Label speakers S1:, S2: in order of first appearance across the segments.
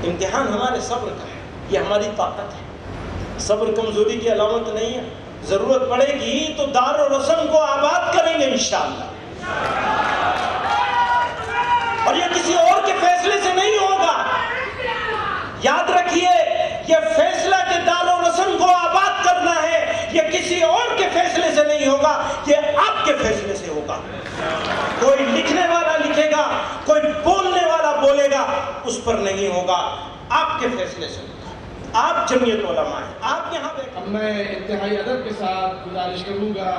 S1: امتحان ہمارے صبر کا ہے، یہ ہماری طاقت ہے. صبر کمزوری کی علامت نہیں ہے. ضرورت پڑے گی تو دار و رسم کو آباد کریں گے انشاءاللہ. اور یہ کسی اور کے فیصلے سے نہیں ہوگا. یاد رکھیے، یہ فیصلہ کہ دار و رسم کو آباد کرنا ہے، یہ کسی اور کے فیصلے سے نہیں ہوگا، یہ آپ کے فیصلے سے ہوگا. کوئی لکھنے والا لکھے گا، کوئی بولنے والا بولے گا، اس پر نہیں ہوگا، آپ کے فیصلے سے ہوگا. آپ جمعیت علماء ہیں، آپ یہاں بیٹھے.
S2: میں انتہائی ادب کے ساتھ گزارش کروں گا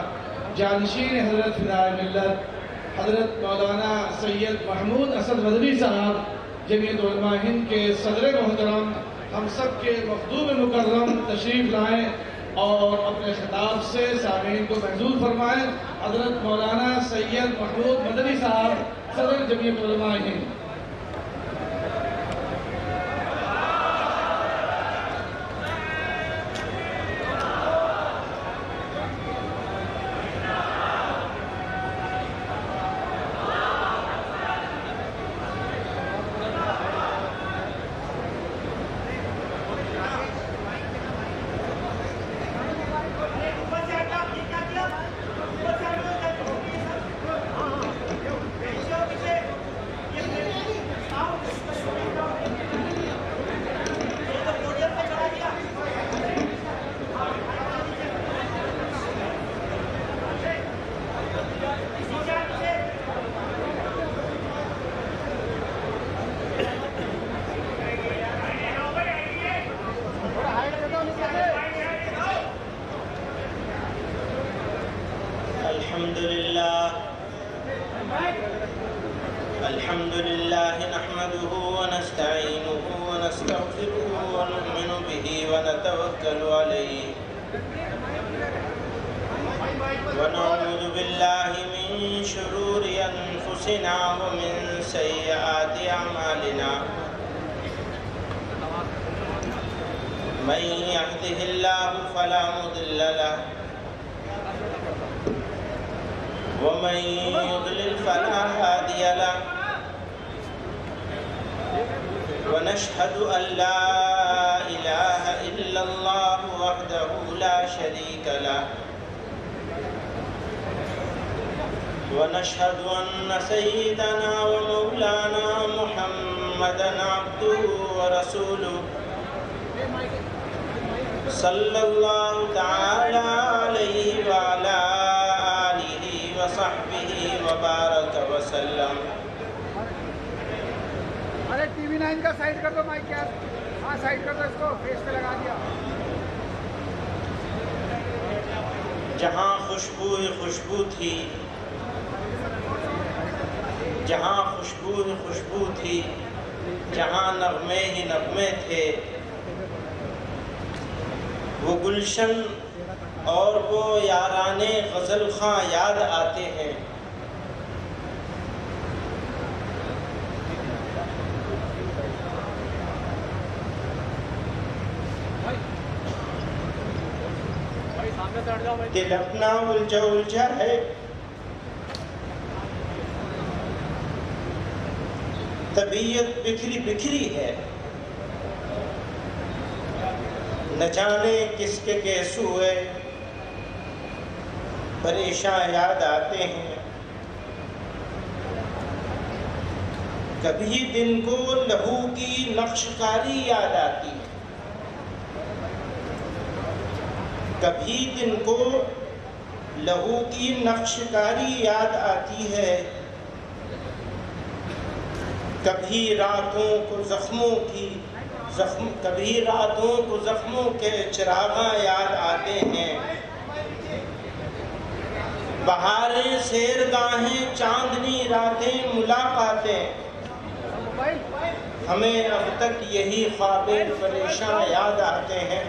S2: جانشین حضرت فدائے ملت حضرت مولانا سید محمود اسد مدنی صاحب جمعیت علماء ہند کے صدر محترم، ہم سب کے مخدوم مکرم تشریف لائیں اور اپنے خطاب سے سامعین کو محظوظ فرمائیں. حضرت مولانا سید محمود مدنی صاحب صدر جمعیت علماء ہند.
S1: الحمد لله نحمده ونستعينه ونستغفره ونؤمن به ونتوكل عليه ونعوذ بالله من شرور أنفسنا ومن سيئات أعمالنا من يهده الله فلا مضل له ومن يضلل فلا هادي له ونشهد أن لا إله إلا الله وحده لا شريك له ونشهد أن سيدنا ومولانا محمدا عبده ورسوله صلى الله تعالى عليه وعلى آله وصحبه وبارك وسلم.
S3: ارے ٹی وی 9 کا سائڈ کر دو مائک. کیا ہاں سائڈ کر دو، اس کو فیس پہ لگا دیا.
S1: جہاں خوشبو ہی خوشبو تھی، جہاں خوشبو ہی خوشبو تھی، جہاں نغمے ہی نغمے تھے، وہ گلشن اور وہ یارانے غزل خواں یاد آتے ہیں. دل اپنا الجھا الجھا ہے، طبیعت بکھری بکھری ہے، نہ جانے کس کے کیس ہوئے پریشاں یاد آتے ہیں. کبھی دن کو لہو کی نقش کاری یاد آتی ہے، کبھی دن کو لہو کی نقش کاری یاد آتی ہے، کبھی راتوں کو زخموں کے چراغاں یاد آتے ہیں. بہاریں سیرگاہیں چاندنی راتیں ملاقاتیں، ہمیں اب تک یہی خواب پریشاں یاد آتے ہیں.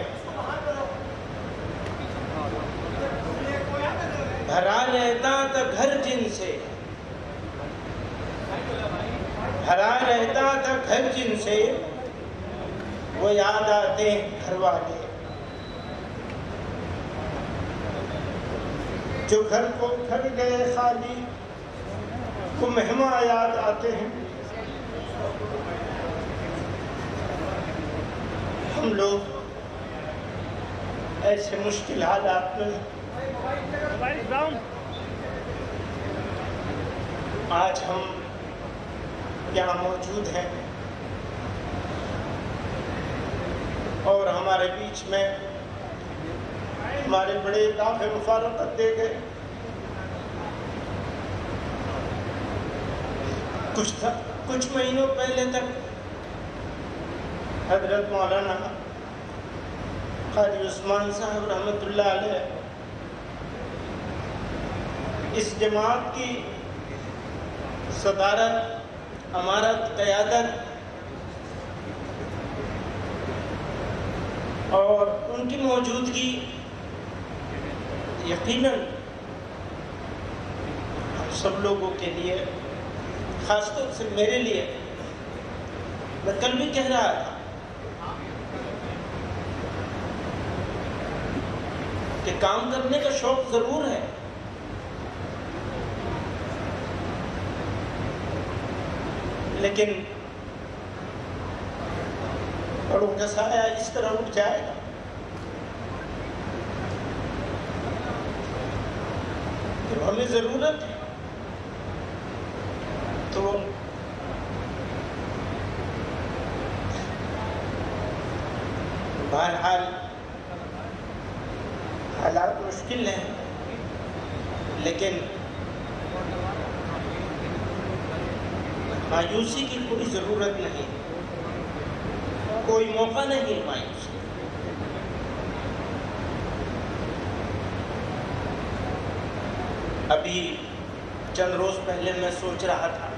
S1: بھرا رہتا تھا گھر جن سے، بھرا رہتا تھا گھر جن سے، وہ یاد آتے ہیں گھر والے. جو گھر کو گھر گئے خالی، وہ مہمان یاد آتے ہیں. ہم لوگ ایسے مشکل حالات میں آج ہم یہاں موجود ہیں اور ہمارے بیچ میں ہمارے بڑے دافع مفارقت دے گئے. کچھ مہینوں پہلے تک حضرت مولانا قاری عثمان صاحب رحمۃ اللہ علیہ اس جماعت کی صدارت، امارت، قیادت اور ان کی موجودگی یقیناً ہم سب لوگوں کے لیے، خاص طور سے میرے لیے، میں کل بھی کہہ رہا تھا کہ کام کرنے کا شوق ضرور ہے، لیکن بڑوں کا سایہ اس طرح اٹھ جائے گا کہ ہمیں ضرورت ہے تو بہرحال حالات مشکل ہیں، لیکن مایوسی کی کوئی ضرورت نہیں، کوئی موقع نہیں مایوسی. ابھی چند روز پہلے میں سوچ رہا تھا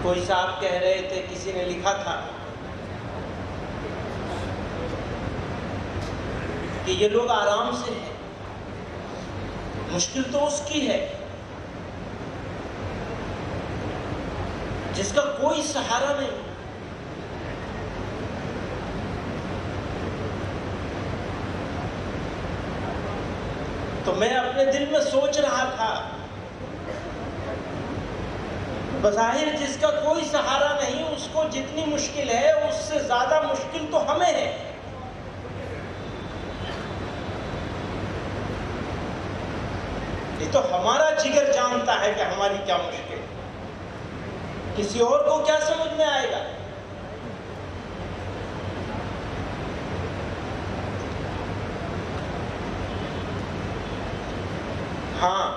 S1: کوئی صاحب کہہ رہے تھے، کسی نے لکھا تھا کہ یہ لوگ آرام سے ہیں، مشکل تو اس کی ہے جس کا کوئی سہارا نہیں. تو میں اپنے دل میں سوچ رہا تھا بظاہر جس کا کوئی سہارا نہیں، اس کو جتنی مشکل ہے اس سے زیادہ مشکل تو ہمیں ہے. یہ تو ہمارا جگر جانتا ہے کہ ہماری کیا مشکل ہے، کسی اور کو کیا سمجھ میں آئے گا. ہاں،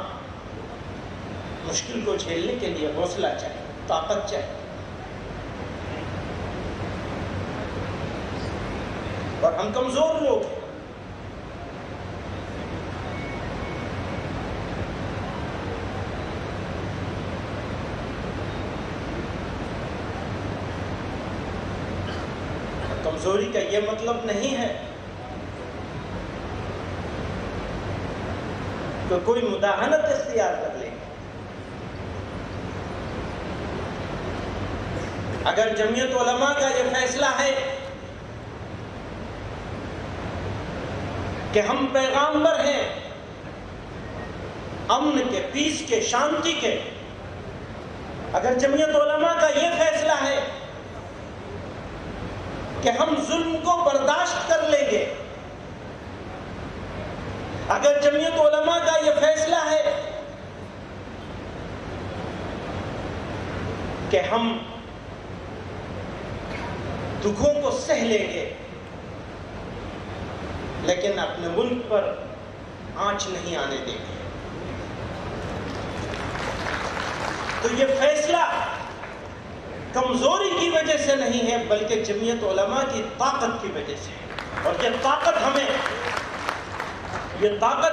S1: مشکل کو جھیلنے کے لیے حوصلہ چاہیے، طاقت چاہیے، اور ہم کمزور لوگ ہیں. کمزوری کا یہ مطلب نہیں ہے کہ کوئی مداہنت اختیار کر لے. اگر جمعیت علماء کا یہ فیصلہ ہے کہ ہم پیغامبر ہیں امن کے، پیس کے، شانتی کے، اگر جمعیت علماء کا یہ فیصلہ ہے کہ ہم ظلم کو برداشت کر لیں گے، اگر جمعیت علماء کا یہ فیصلہ ہے کہ ہم دکھوں کو سہ لیں گے لیکن اپنے ملک پر آنچ نہیں آنے دیں گے، تو یہ فیصلہ کمزوری کی وجہ سے نہیں ہے بلکہ جمعیت علماء کی طاقت کی وجہ سے ہے. اور یہ طاقت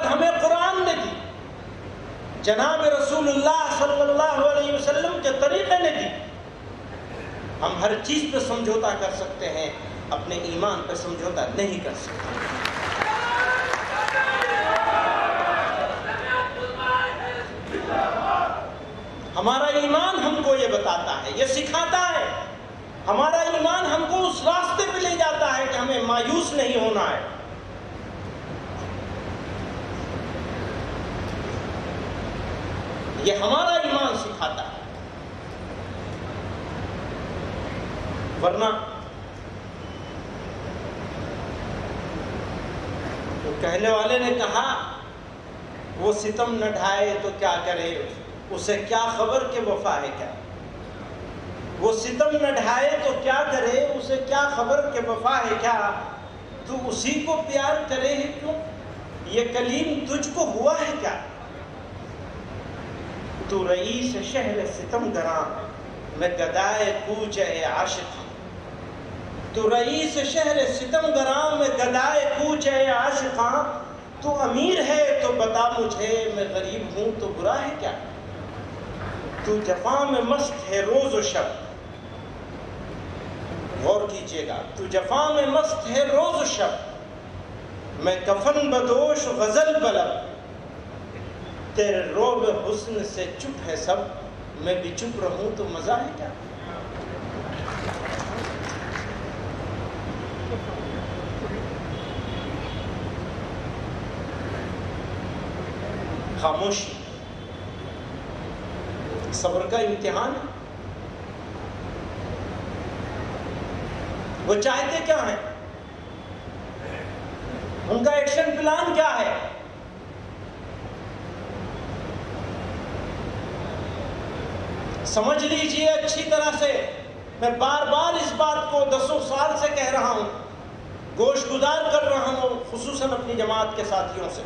S1: ہمیں قرآن نے دی، جناب رسول اللہ صلی اللہ علیہ وسلم کے طریقے نے دی. ہم ہر چیز پہ سمجھوتا کر سکتے ہیں، اپنے ایمان پہ سمجھوتا نہیں کر سکتے. ہمارا ایمان ہم کو یہ بتاتا ہے، یہ سکھاتا ہے. ہمارا ایمان ہم کو اس راستے پہ لے جاتا ہے کہ ہمیں مایوس نہیں ہونا ہے. یہ ہمارا ایمان سکھاتا ہے. ورنہ تو کہنے والے نے کہا وہ ستم نہ ڈھائے تو کیا کرے، اسے کیا خبر کہ وفا ہے کیا. وہ ستم نہ ڈھائے تو کیا کرے، اسے کیا خبر کہ وفا ہے کیا. تو اسی کو پیار کرے ہی کیوں، یہ کلیم تجھ کو ہوا ہے کیا. تو رئیس شہر ستم گراں میں گدائے کوچ اے عاشق. تو رئیس شہر ستم گراں میں گدائے کوچ اے عاشقاں. تو امیر ہے تو بتا مجھے، میں غریب ہوں تو برا ہے کیا. تو جفا میں مست ہے روز و شب، غور کیجئے گا، تو جفا میں مست ہے روز و شب. میں کفن بدوش غزل بلب، تیرے روب حسن سے چپ ہے سب. میں بھی چپ رہوں تو مزہ ہے کیا. خاموشی صبر کا امتحان ہے. وہ چاہتے کیا ہیں، ان کا ایکشن پلان کیا ہے. سمجھ لیجئے اچھی طرح سے، میں بار بار اس بات کو دسوں سال سے کہہ رہا ہوں، گوش گزار کر رہا ہوں خصوصاً اپنی جماعت کے ساتھیوں سے.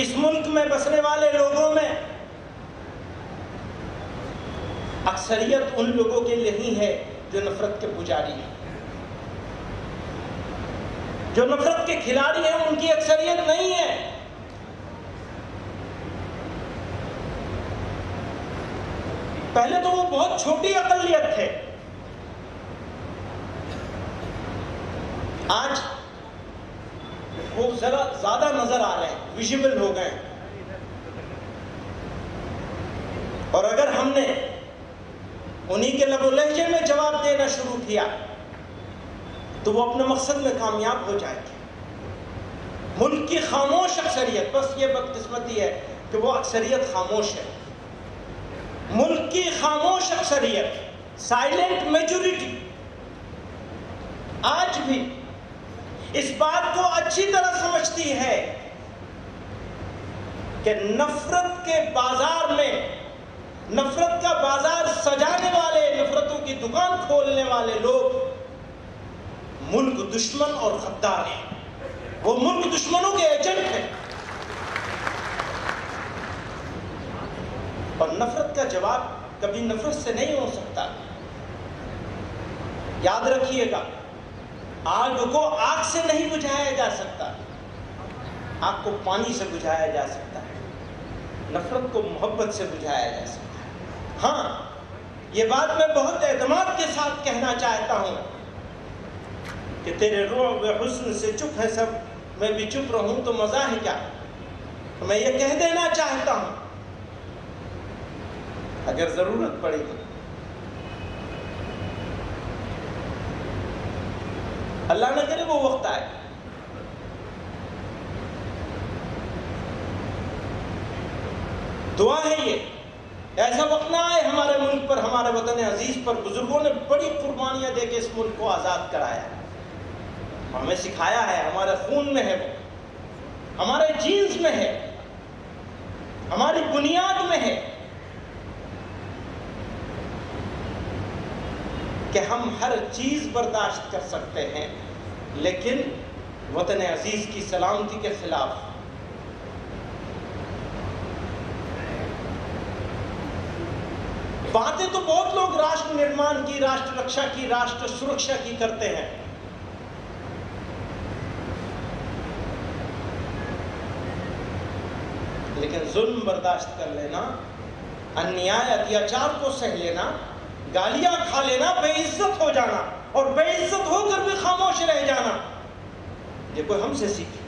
S1: اس ملک میں بسنے والے لوگوں میں اکثریت ان لوگوں کے لیے ہی ہے جو نفرت کے پجاری ہیں، جو نفرت کے کھلاڑی ہیں. ان کی اکثریت نہیں ہے. پہلے تو وہ بہت چھوٹی اقلیت تھے، آج وہ ذرا زیادہ نظر آ رہے ہیں، ویژیبل ہو گئے. اور اگر ہم نے انہی کے لب و لہجے میں جواب دینا شروع کیا تو وہ اپنے مقصد میں کامیاب ہو جائے گی. ملک کی خاموش اکثریت، بس یہ بدقسمتی ہے کہ وہ اکثریت خاموش ہے. ملک کی خاموش اکثریت، سائلنٹ میجورٹی، آج بھی اس بات کو اچھی طرح سمجھتی ہے کہ نفرت کے بازار میں، نفرت کا بازار سجانے والے، نفرتوں کی دکان کھولنے والے لوگ ملک دشمن اور غدار ہیں. وہ ملک دشمنوں کے ایجنٹ ہیں. اور نفرت کا جواب کبھی نفرت سے نہیں ہو سکتا. یاد رکھیے گا، آگ کو آگ سے نہیں بجھایا جا سکتا، آگ کو پانی سے بجھایا جا سکتا ہے. نفرت کو محبت سے بجھایا جا سکتا ہے. ہاں، یہ بات میں بہت اعتماد کے ساتھ کہنا چاہتا ہوں کہ تیرے رعب حسن سے چپ ہے سب، میں بھی چپ رہوں تو مزہ ہے کیا. میں یہ کہہ دینا چاہتا ہوں، اگر ضرورت پڑے تو اللہ نہ کرے وہ وقت آئے دعا ہے یہ، ایسا وقت نہ آئے ہمارے ملک پر، ہمارے وطن عزیز پر. بزرگوں نے بڑی قربانیاں دے کے اس ملک کو آزاد کرایا ہے، ہمیں سکھایا ہے، ہمارے خون میں ہے، وہ ہمارے جینز میں ہے، ہماری بنیاد میں ہے کہ ہم ہر چیز برداشت کر سکتے ہیں، لیکن وطن عزیز کی سلامتی کے خلاف. باتیں تو بہت لوگ راشٹر نرمان کی، راشٹر رکشا کی، راشٹر سرکشا کی کرتے ہیں، لیکن ظلم برداشت کر لینا، انیائے اتیاچار کو سہ لینا، گالیاں کھا لینا، بے عزت ہو جانا اور بے عزت ہو کر بھی خاموش رہ جانا، یہ کوئی ہم سے سیکھے.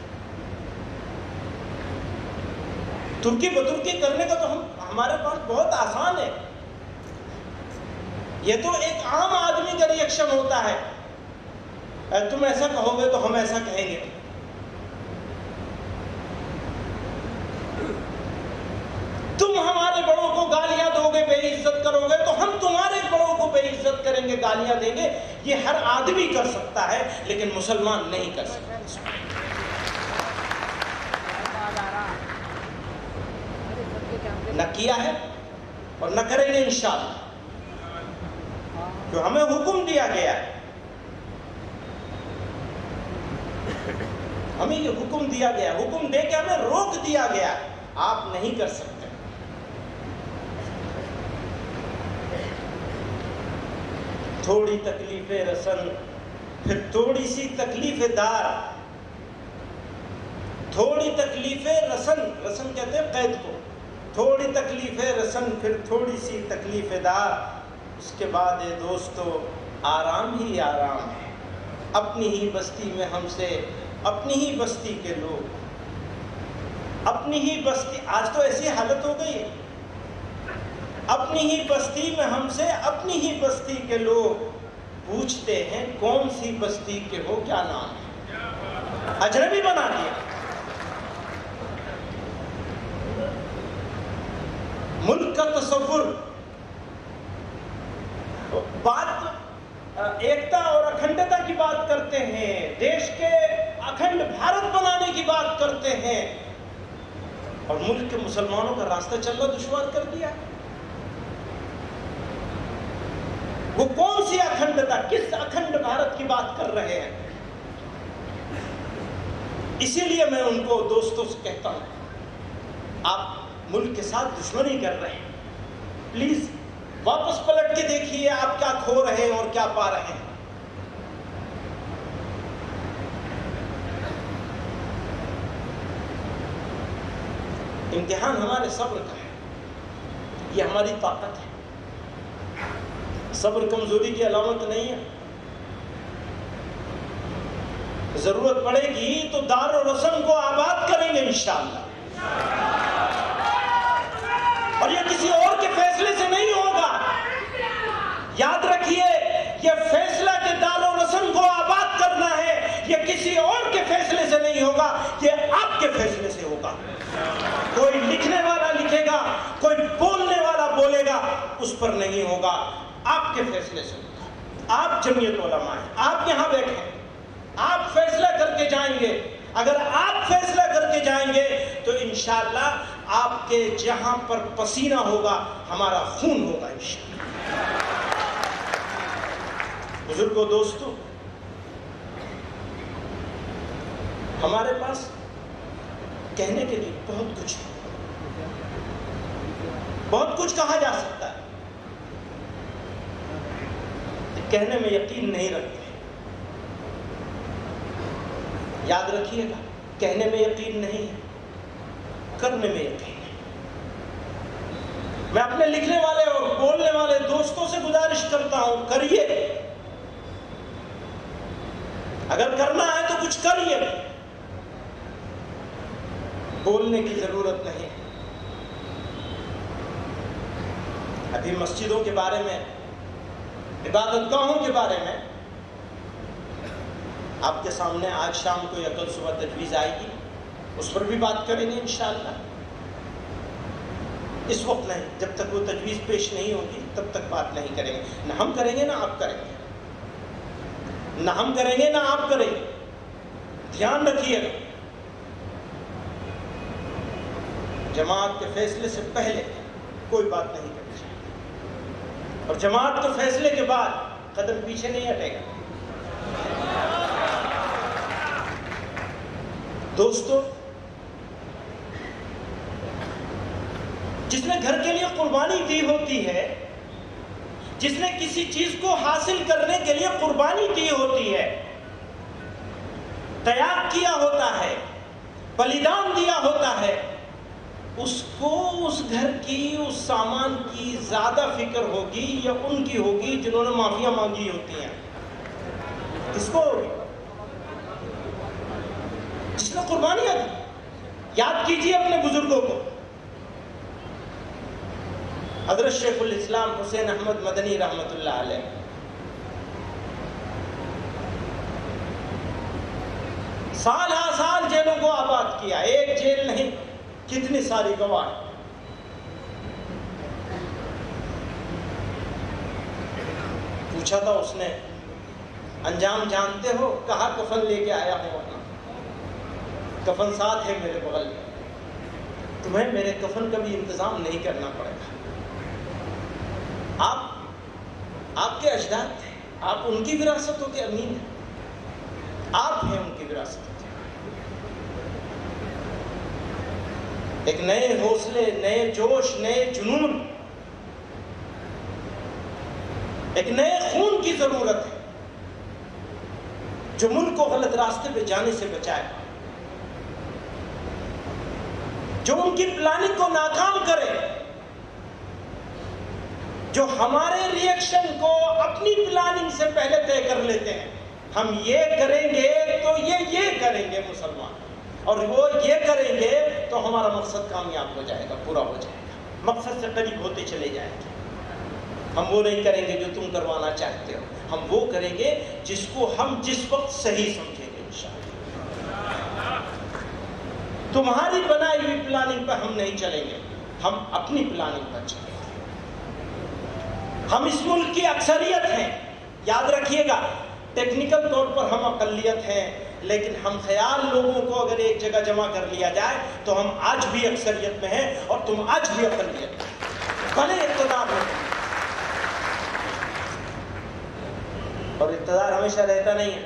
S1: ترکی بترکی کرنے کا تو ہمارے پاس بہت آسان ہے. یہ تو ایک عام آدمی کا ریئیکشن ہوتا ہے، تم ایسا کہو گے تو ہم ایسا کہیں گے. تم عزت کریں گے، گالیاں دیں گے، یہ ہر آدمی کر سکتا ہے لیکن مسلمان نہیں کر سکتا. نہ کیا ہے اور نہ کریں گے انشاءاللہ، کہ ہمیں حکم دیا گیا ہے، ہمیں یہ حکم دیا گیا، حکم دے کے ہمیں روک دیا گیا، آپ نہیں کر سکتے. تھوڑی تکلیف رسن پھر تھوڑی سی تکلیف دار، تھوڑی تکلیف رسن، رسن کہتے ہیں قید کو، تھوڑی تکلیف رسن پھر تھوڑی سی تکلیف دار، اس کے بعد اے دوستو آرام ہی آرام ہے. اپنی ہی بستی میں ہم سے، اپنی ہی بستی کے لوگ، اپنی ہی بستی، آج تو ایسی حالت ہو گئی ہے، اپنی ہی بستی میں ہم سے اپنی ہی بستی کے لوگ پوچھتے ہیں کون سی بستی کے ہو، کیا نام ہے، اجنبی بنا دیا. ملک کا تصور، بات ایکتا اور اکھنڈتا کی بات کرتے ہیں، دیش کے اکھنڈ بھارت بنانے کی بات کرتے ہیں، اور ملک کے مسلمانوں کا راستہ چلنا دشوار کر دیا. وہ کون سی اکھنڈتا، کس اکھنڈ بھارت کی بات کر رہے ہیں؟ اسی لیے میں ان کو دوستوں سے کہتا ہوں، آپ ملک کے ساتھ دشمنی کر رہے ہیں، پلیز واپس پلٹ کے دیکھیے آپ کیا کھو رہے ہیں اور کیا پا رہے ہیں. امتحان ہمارے صبر کا ہے، یہ ہماری طاقت ہے. صبر کمزوری کی علامت نہیں ہے. ضرورت پڑے گی تو دار و رسم کو آباد کریں گے انشاءاللہ، اور یہ کسی اور کے فیصلے سے نہیں ہوگا. یاد رکھیے، یہ فیصلہ کہ دار و رسم کو آباد کرنا ہے، یہ کسی اور کے فیصلے سے نہیں ہوگا، یہ آپ کے فیصلے سے ہوگا. کوئی لکھنے والا لکھے گا، کوئی بولنے والا بولے گا، اس پر نہیں ہوگا، آپ کے فیصلے سے ہوگا. آپ جمعیت علماء ہیں، آپ یہاں بیٹھے ہیں، آپ فیصلہ کر کے جائیں گے. اگر آپ فیصلہ کر کے جائیں گے تو انشاءاللہ آپ کے جہاں پر پسینہ ہوگا ہمارا خون ہوگا انشاءاللہ. بزرگوں، دوستو، ہمارے پاس کہنے کے لیے بہت کچھ ہے، بہت کچھ کہا جا سکتا ہے، کہنے میں یقین نہیں رکھتے. یاد رکھیے گا، کہنے میں یقین نہیں ہے، کرنے میں یقین ہے. میں اپنے لکھنے والے اور بولنے والے دوستوں سے گزارش کرتا ہوں، کریے. اگر کرنا ہے تو کچھ کریے، بولنے کی ضرورت نہیں. ابھی مسجدوں کے بارے میں، عبادت گاہوں کے بارے میں آپ کے سامنے آج شام کو یا کل صبح تجویز آئے گی، اس پر بھی بات کریں گے انشاءاللہ. اس وقت نہیں، جب تک وہ تجویز پیش نہیں ہوگی تب تک بات نہیں کریں گے. نہ ہم کریں گے نہ آپ کریں گے، نہ ہم کریں گے نہ آپ کریں گے. دھیان رکھیے گا، جماعت کے فیصلے سے پہلے کوئی بات نہیں کرنی چاہیے، اور جماعت کے فیصلے کے بعد قدم پیچھے نہیں ہٹے گا. دوستو، جس نے گھر کے لیے قربانی دی ہوتی ہے، جس نے کسی چیز کو حاصل کرنے کے لیے قربانی دی ہوتی ہے، تیاگ کیا ہوتا ہے، بلیدان دیا ہوتا ہے، اس کو اس گھر کی، اس سامان کی زیادہ فکر ہوگی یا ان کی ہوگی جنہوں نے معافیاں مانگی ہوتی ہیں؟ کس کو ہوگی؟ جس نے قربانیاں دی. یاد کیجیے اپنے بزرگوں کو. حضرت شیخ الاسلام حسین احمد مدنی رحمت اللہ علیہ سال ہا سال جیلوں کو آباد کیا. ایک جیل نہیں، کتنی ساری گواہ. پوچھا تھا اس نے انجام جانتے ہو؟ کہا کفن لے کے آیا ہوں اپنا، کفن ساتھ ہے میرے بغل میں، تمہیں میرے کفن کا بھی انتظام نہیں کرنا پڑے گا۔ آپ کے اجداد تھے، آپ ان کی وراثتوں کے امین ہیں، آپ ہیں ان کی وراثتوں کے۔ ایک نئے حوصلے، نئے جوش، نئے جنون، ایک نئے خون کی ضرورت ہے جو ملک کو غلط راستے پہ جانے سے بچائے، جو ان کی پلاننگ کو ناکام کرے، جو ہمارے ریئیکشن کو اپنی پلاننگ سے پہلے طے کر لیتے ہیں۔ ہم یہ کریں گے تو یہ کریں گے مسلمان، اور وہ یہ کریں گے تو ہمارا مقصد کامیاب ہو جائے گا، پورا ہو جائے گا، مقصد سے قریب ہوتے چلے جائیں گے۔ ہم وہ نہیں کریں گے جو تم کروانا چاہتے ہو، ہم وہ کریں گے جس کو ہم جس وقت صحیح سمجھیں گے انشاءاللہ۔ تمہاری بنائی ہوئی پلاننگ پر ہم نہیں چلیں گے، ہم اپنی پلاننگ پر چلیں گے۔ ہم اس ملک کی اکثریت ہیں، یاد رکھیے گا، ٹیکنیکل طور پر ہم اقلیت ہیں، لیکن ہم خیال لوگوں کو اگر ایک جگہ جمع کر لیا جائے تو ہم آج بھی اکثریت میں ہیں اور تم آج بھی اقلیت میں، بھلے اقتدار میں۔ اور اقتدار ہمیشہ رہتا نہیں ہے،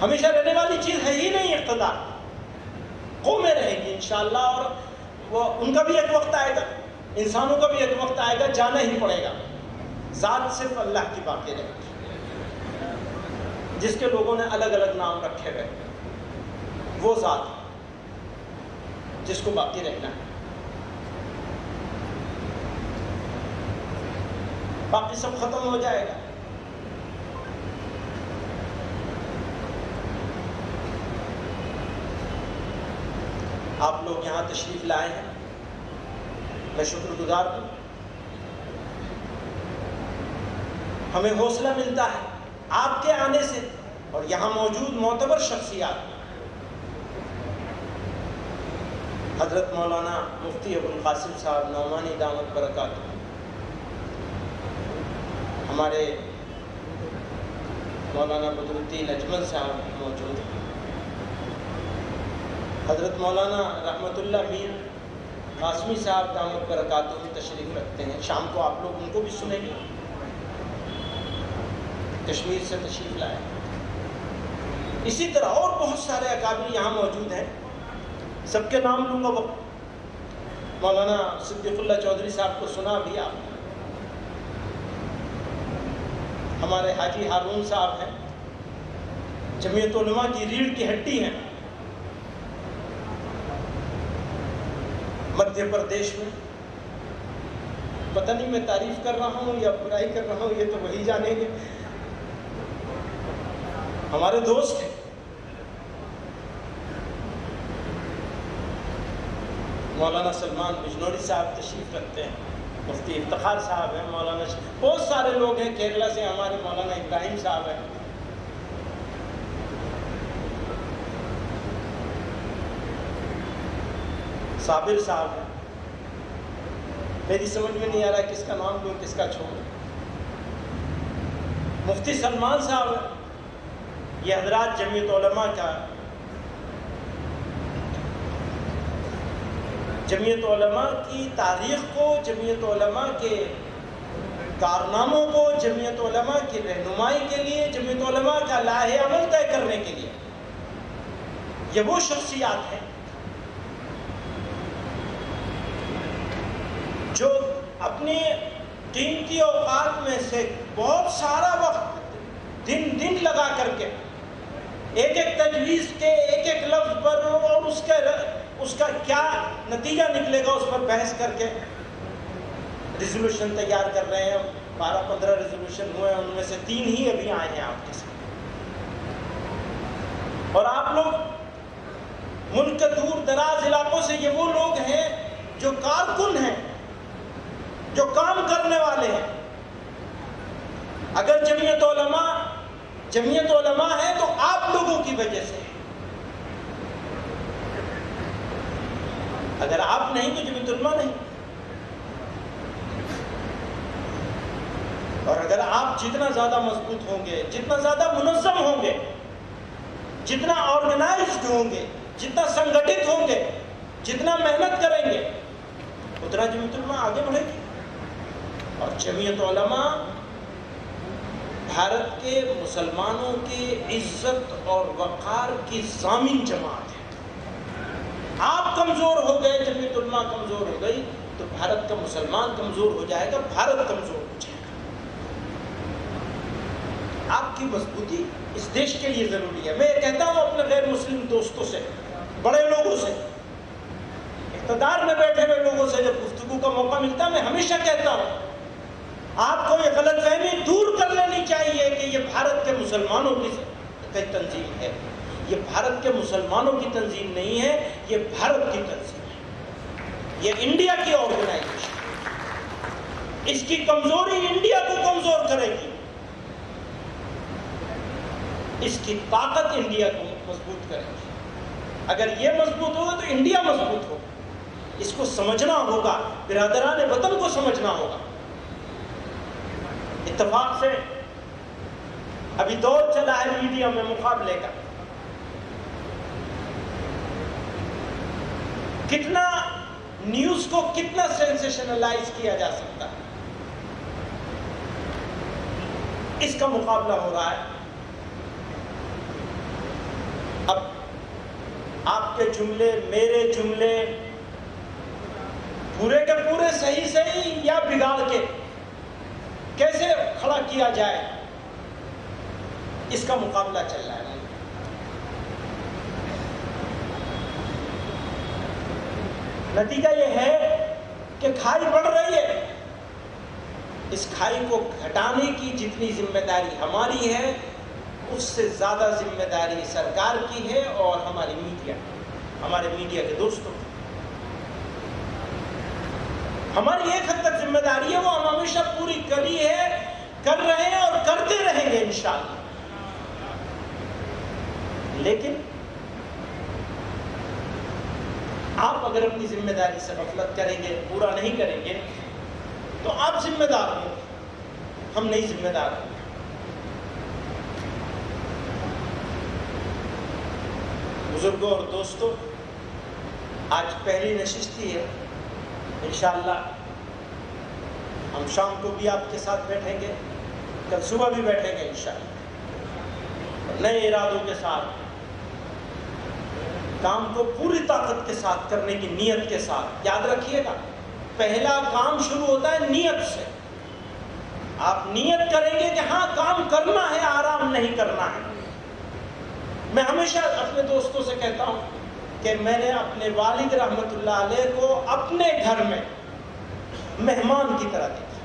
S1: ہمیشہ رہنے والی چیز ہے ہی نہیں اقتدار۔ قومیں رہیں گی انشاءاللہ، اور وہ ان کا بھی ایک وقت آئے گا، انسانوں کا بھی ایک وقت آئے گا، جانا ہی پڑے گا۔ ذات صرف اللہ کی باقی رہے گی، جس کے لوگوں نے الگ الگ نام رکھے ہوئے، وہ ذات جس کو باقی رہنا ہے، باقی سب ختم ہو جائے گا۔ آپ لوگ یہاں تشریف لائے ہیں، میں شکر گزار ہوں۔ ہمیں حوصلہ ملتا ہے آپ کے آنے سے، اور یہاں موجود معتبر شخصیات، حضرت مولانا مفتی ابو القاسم صاحب نعمانی دامت برکاتہ، ہمارے مولانا بدر الدین اجمل صاحب موجود ہیں، حضرت مولانا رحمت اللہ میر قاسمی صاحب دامت برکاتہ تشریف رکھتے ہیں، شام کو آپ لوگ ان کو بھی سنیں گے، کشمیر سے تشریف لائے۔ اسی طرح اور بہت سارے اکابر یہاں موجود ہیں، سب کے نام لوں گا وقت۔ مولانا صدیق اللہ چودھری صاحب کو سنا بھی آپ نے، ہمارے حاجی ہارون صاحب ہیں، جمعیت علماء کی ریڑھ کی ہڈی ہیں مدھیہ پردیش میں۔ پتہ نہیں میں تعریف کر رہا ہوں یا برائی کر رہا ہوں، یہ تو وہی جانیں گے، ہمارے دوست ہیں۔ مولانا سلمان بجنوری صاحب تشریف رکھتے ہیں، مفتی افتخار صاحب ہیں، مولانا بہت سارے لوگ ہیں، کیرلا سے ہمارے مولانا ابراہیم صاحب ہیں، صابر صاحب ہیں۔ میری سمجھ میں نہیں آ رہا کس کا نام لوں کس کا چھوڑوں۔ مفتی سلمان صاحب ہیں، یہ حضرات جمعیت علماء کا، جمعیت علماء کی تاریخ کو، جمعیت علماء کے کارناموں کو، جمعیت علماء کی رہنمائی کے لیے، جمعیت علماء کا لاہ عمل طے کرنے کے لیے، یہ وہ شخصیات ہیں جو اپنے قیمتی اوقات میں سے بہت سارا وقت دن لگا کر کے ایک ایک تجویز کے ایک ایک لفظ پر اور اس کا کیا نتیجہ نکلے گا اس پر بحث کر کے ریزولوشن تیار کر رہے ہیں۔ 12-15 ریزولوشن ہوئے ہیں، ان میں سے 3 ہی ابھی آئے ہیں آپ کے ساتھ۔ اور آپ لوگ ملک کے دور دراز علاقوں سے، یہ وہ لوگ ہیں جو کارکن ہیں، جو کام کرنے والے ہیں۔ اگر جمعیت علماء ہے تو آپ لوگوں کی وجہ سے، اگر آپ نہیں تو جمعیت علماء نہیں۔ آپ جتنا زیادہ مضبوط ہوں گے، جتنا زیادہ منظم ہوں گے، جتنا آرگنائزڈ ہوں گے، جتنا سنگٹھت ہوں گے، جتنا محنت کریں گے، اتنا جمعیت علماء آگے بڑھے گی. اور جمعیت علماء بھارت کے مسلمانوں کی عزت اور وقار کی ضامن جماعت ہے. آپ کمزور ہو گئے، جمعیت علماء کمزور ہو گئی تو بھارت کا مسلمان کمزور ہو جائے گا، بھارت کمزور ہو جائے گا. آپ کی مضبوطی اس دیش کے لیے ضروری ہے. میں یہ کہتا ہوں اپنے غیر مسلم دوستوں سے، بڑے لوگوں سے، اقتدار میں بیٹھے ہوئے لوگوں سے جب گفتگو کا موقع ملتا ہے، میں ہمیشہ کہتا ہوں آپ کو یہ غلط فہمی دور کر لینی چاہیے کہ یہ بھارت کے مسلمانوں کی تنظیم ہے. یہ بھارت کے مسلمانوں کی تنظیم نہیں ہے، یہ بھارت کی تنظیم ہے. یہ انڈیا کی آرگنائزیشن ہے. اس کی کمزوری انڈیا کو کمزور کرے گی، اس کی طاقت انڈیا کو مضبوط کرے گی. اگر یہ مضبوط ہوگا تو انڈیا مضبوط ہوگا. اس کو سمجھنا ہوگا، برادران وطن کو سمجھنا ہوگا. اتفاق سے ابھی دور چلا ہے میڈیا میں مقابلے کا. کتنا نیوز کو کتنا سینسیشنلائز کیا جا سکتا ہے، اس کا مقابلہ ہو رہا ہے. اب آپ کے جملے، میرے جملے پورے کے پورے صحیح یا بگاڑ کے کیسے کھڑا کیا جائے، اس کا مقابلہ چل رہا ہے. نتیجہ یہ ہے کہ کھائی بڑھ رہی ہے. اس کھائی کو گھٹانے کی جتنی ذمہ داری ہماری ہے، اس سے زیادہ ذمہ داری سرکار کی ہے اور ہمارے میڈیا کے دوستوں کی. ہماری ایک حد تک ذمہ داری ہے، وہ ہم ہمیشہ پوری کری ہے، کر رہے ہیں اور کرتے رہیں گے انشاءاللہ. لیکن آپ اگر اپنی ذمہ داری سے غفلت کریں گے، پورا نہیں کریں گے، تو آپ ذمہ دار ہوں، ہم نہیں ذمہ دار ہوں. بزرگوں اور دوستوں، آج پہلی نشست ہی ہے. انشاءاللہ ہم شام کو بھی آپ کے ساتھ بیٹھیں گے، کل صبح بھی بیٹھیں گے انشاءاللہ. نئے ارادوں کے ساتھ، کام کو پوری طاقت کے ساتھ کرنے کی نیت کے ساتھ. یاد رکھیے گا، پہلا کام شروع ہوتا ہے نیت سے. آپ نیت کریں گے کہ ہاں کام کرنا ہے، آرام نہیں کرنا ہے. میں ہمیشہ اپنے دوستوں سے کہتا ہوں کہ میں نے اپنے والد رحمت اللہ علیہ کو اپنے گھر میں مہمان کی طرح دیکھا.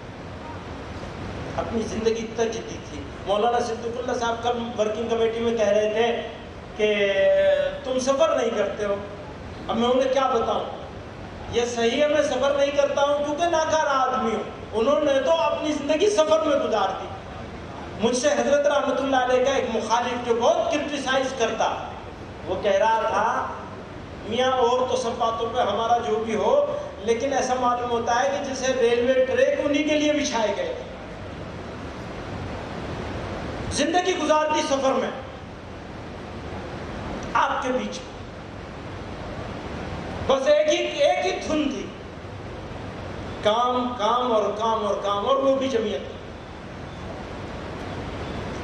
S1: اپنی زندگی تجدید تھی. مولانا صدیق اللہ صاحب کل ورکنگ کمیٹی میں کہہ رہے تھے کہ تم سفر نہیں کرتے ہو. اب میں انہیں کیا بتاؤں، یہ صحیح ہے میں سفر نہیں کرتا ہوں کیونکہ ناکارہ آدمی ہوں. انہوں نے تو اپنی زندگی سفر میں گزار دی. مجھ سے حضرت رحمت اللہ علیہ کا ایک مخالف جو بہت کرٹیسائز کرتا، وہ کہہ رہا تھا میاں اور تو سب باتوں پہ ہمارا جو بھی ہو، لیکن ایسا معلوم ہوتا ہے کہ جیسے ریلوے ٹریک انہی کے لیے بچھائے گئے. زندگی گزارتی سفر میں آپ کے بیچ میں، بس ایک ہی دھن تھی، کام کام اور کام اور کام، اور وہ بھی جمعیت.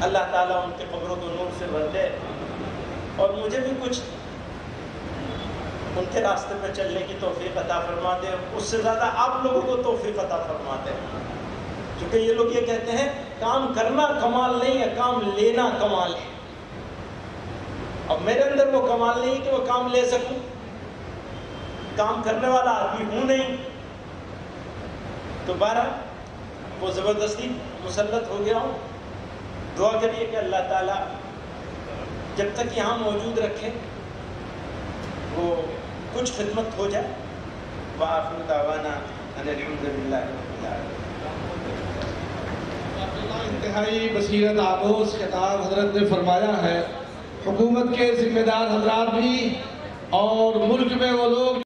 S1: اللہ تعالیٰ ان کے قبروں کو نور سے بھر دے اور مجھے بھی کچھ ان کے راستے پہ چلنے کی توفیق عطا فرما دے. اس سے زیادہ آپ لوگوں کو توفیق عطا فرما دے. کیونکہ یہ لوگ یہ کہتے ہیں کام کرنا کمال نہیں ہے، کام لینا کمال ہے. اب میرے اندر وہ کمال نہیں کہ وہ کام لے سکوں، کام کرنے والا آدمی ہوں نہیں. تو بہرحال وہ زبردستی مسلط ہو گیا ہوں. دعا کریے کہ اللہ تعالیٰ جب تک یہاں موجود رکھے وہ کچھ خدمت ہو جائے. وآخر دعوانا ان الحمد للہ رب العالمین.
S2: انتہائی بصیرت آموز خطاب حضرت نے فرمایا ہے. حکومت کے ذمہ دار حضرات بھی اور ملک میں وہ لوگ